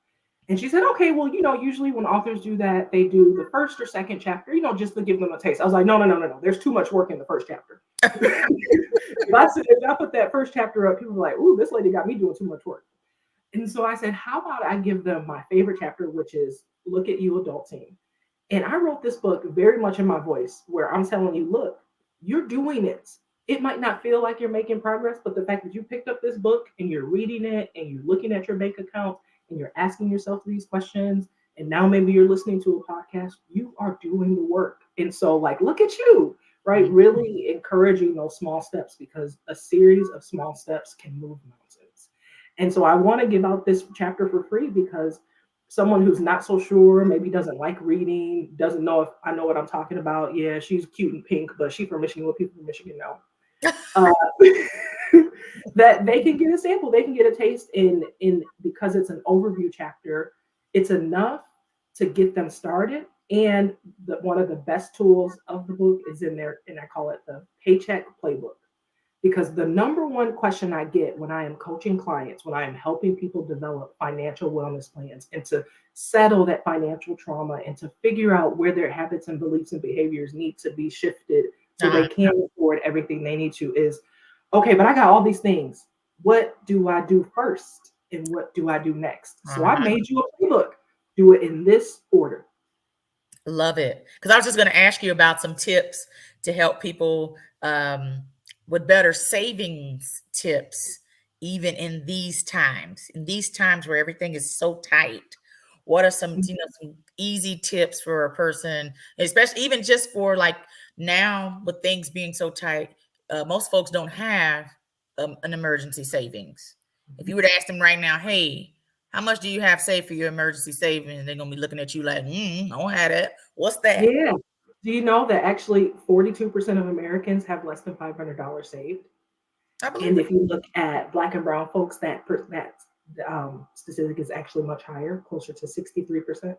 And she said, okay, well, usually when authors do that, they do the first or second chapter, just to give them a taste. I was like, no. There's too much work in the first chapter. If I put that first chapter up, people were like, ooh, this lady got me doing too much work. And so I said, how about I give them my favorite chapter, which is Look at You, Adulting. And I wrote this book very much in my voice, where I'm telling you, look, you're doing it. It might not feel like you're making progress, but the fact that you picked up this book and you're reading it and you're looking at your bank account and you're asking yourself these questions, and now maybe you're listening to a podcast, you are doing the work. And so, like, look at you, right? Really encouraging those small steps, because a series of small steps can move mountains. And so I want to give out this chapter for free, because someone who's not so sure, maybe doesn't like reading, doesn't know if I know what I'm talking about. Yeah, she's cute and pink, but she's from Michigan. What people from Michigan know. That they can get a sample, they can get a taste in because it's an overview chapter. It's enough to get them started. And one of the best tools of the book is in there, and I call it the Paycheck Playbook. Because the number one question I get when I am coaching clients, when I am helping people develop financial wellness plans and to settle that financial trauma and to figure out where their habits and beliefs and behaviors need to be shifted so they can afford everything they need to, is, okay, but I got all these things. What do I do first? And what do I do next? So I made you a playbook. Do it in this order.
Love it. Because I was just going to ask you about some tips to help people with better savings tips, even in these times where everything is so tight. What are some, some easy tips for a person, especially even just for like now with things being so tight? Most folks don't have an emergency savings. If you were to ask them right now, hey, how much do you have saved for your emergency savings? They're going to be looking at you like, I don't have that. What's that?
Yeah. Do you know that actually 42% of Americans have less than $500 saved? And if you look at Black and brown folks, that statistic is actually much higher, closer to 63%.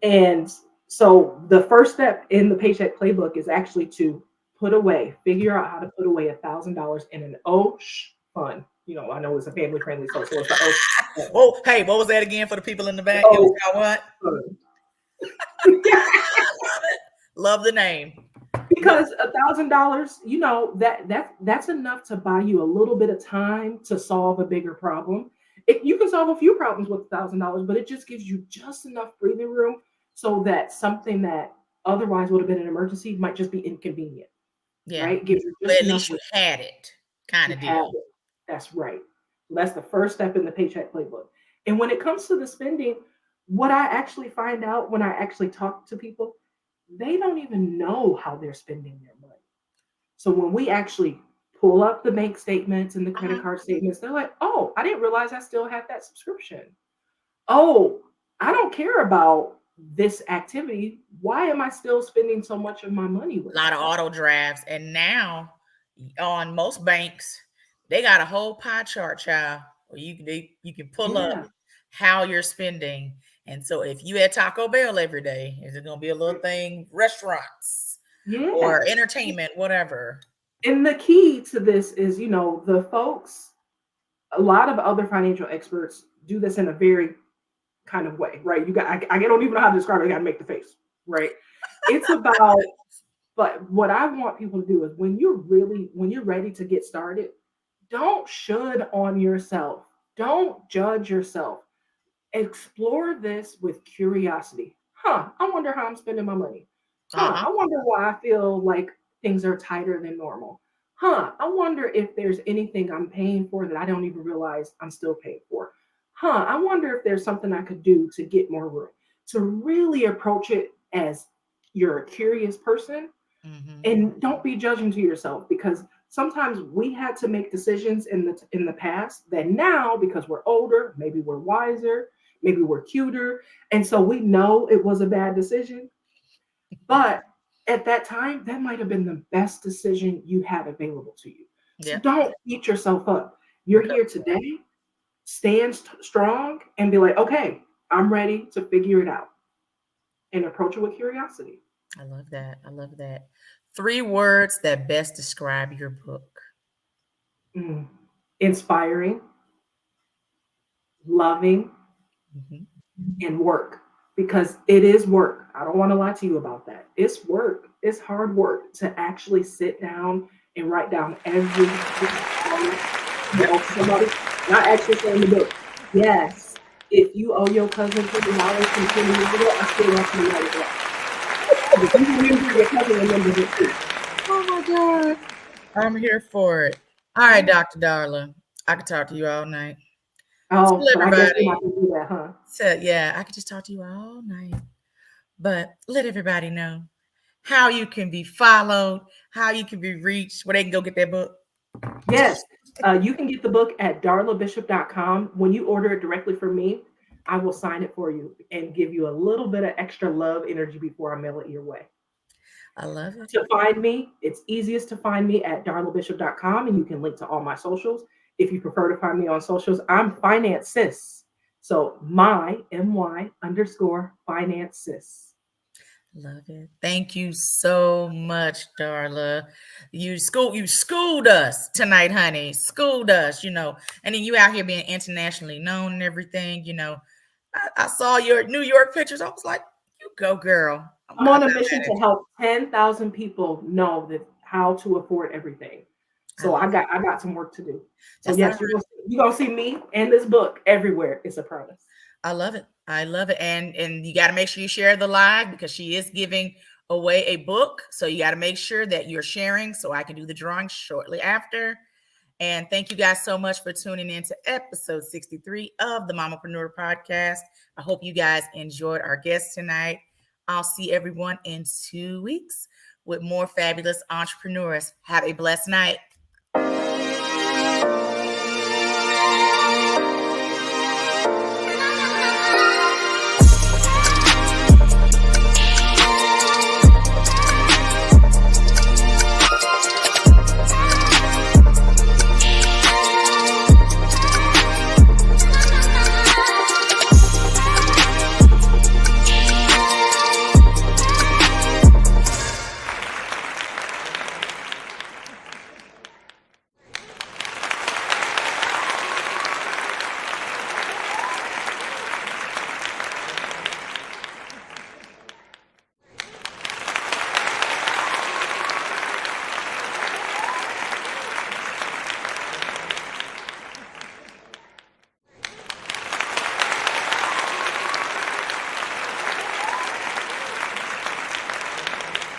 And so the first step in the Paycheck Playbook is actually to figure out how to put away $1,000 in an fund. I know it's a family friendly, so it's the
Oh, hey, what was that again for the people in the back? It was what? Love the name.
Because $1,000, that's enough to buy you a little bit of time to solve a bigger problem. You can solve a few problems with $1,000, but it just gives you just enough breathing room so that something that otherwise would have been an emergency might just be inconvenient.
Yeah.
Right? Gives you
but at least you had it, kind of deal.
That's right. That's the first step in the Paycheck Playbook. And when it comes to the spending, what I actually find out when I actually talk to people, they don't even know how they're spending their money. So when we actually pull up the bank statements and the credit card statements, they're like, oh, I didn't realize I still had that subscription. Oh, I don't care about this activity. Why am I still spending so much of my money with
a lot of auto drafts? And now on most banks, they got a whole pie chart, child, where you can pull up how you're spending. And so if you at Taco Bell every day, is it going to be a little thing, restaurants or entertainment, whatever?
And the key to this is, the folks, a lot of other financial experts do this in a very kind of way, right? I don't even know how to describe it. I got to make the face, right? It's about, but what I want people to do is when you're ready to get started, don't should on yourself. Don't judge yourself. Explore this with curiosity. I wonder how I'm spending my money. I wonder why I feel like things are tighter than normal. I wonder if there's anything I'm paying for that I don't even realize I'm still paying for. I wonder if there's something I could do to get more room. To really approach it as you're a curious person, and don't be judging to yourself, because sometimes we had to make decisions in the past that now, because we're older, maybe we're wiser, maybe we're cuter, and so we know it was a bad decision. But at that time, that might have been the best decision you had available to you. So don't beat yourself up. You're here today. Stand strong and be like, okay, I'm ready to figure it out, and approach it with curiosity.
I love that. 3 words that best describe your book.
Inspiring, loving,
Mhm.
and work, because it is work. I don't want to lie to you about that. It's work. It's hard work to actually sit down and write down every you owe somebody. Not actually saying the book. Yes, if you owe your cousin $50 from 20 years ago, I still want you to write it down. If you remember, your cousin remembers it too.
Oh my God. I'm here for it. All right, Dr. Darla. I could talk to you all night.
Oh,
Tell
but I guess
everybody.
we're not gonna do that, huh?
So, yeah, I could just talk to you all night. But let everybody know how you can be followed, how you can be reached, where they can go get their book.
Yes, you can get the book at darlabishop.com. When you order it directly from me, I will sign it for you and give you a little bit of extra love energy before I mail it your way.
I love it.
To find me, it's easiest to find me at darlabishop.com, and you can link to all my socials. If you prefer to find me on socials, I'm Finance Sis. So my_finance sis.
Love it. Thank you so much, Darla. You schooled us tonight, honey. Schooled us, and then you out here being internationally known and everything, I saw your New York pictures. I was like, you go, girl.
I'm on a mission to help 10,000 people know that how to afford everything. So I got some work to do. So yes, you're gonna see me and this book everywhere. It's a promise.
I love it. I love it. And you got to make sure you share the live, because she is giving away a book. So you got to make sure that you're sharing so I can do the drawing shortly after. And thank you guys so much for tuning in to episode 63 of the Mamapreneur Podcast. I hope you guys enjoyed our guest tonight. I'll see everyone in 2 weeks with more fabulous entrepreneurs. Have a blessed night.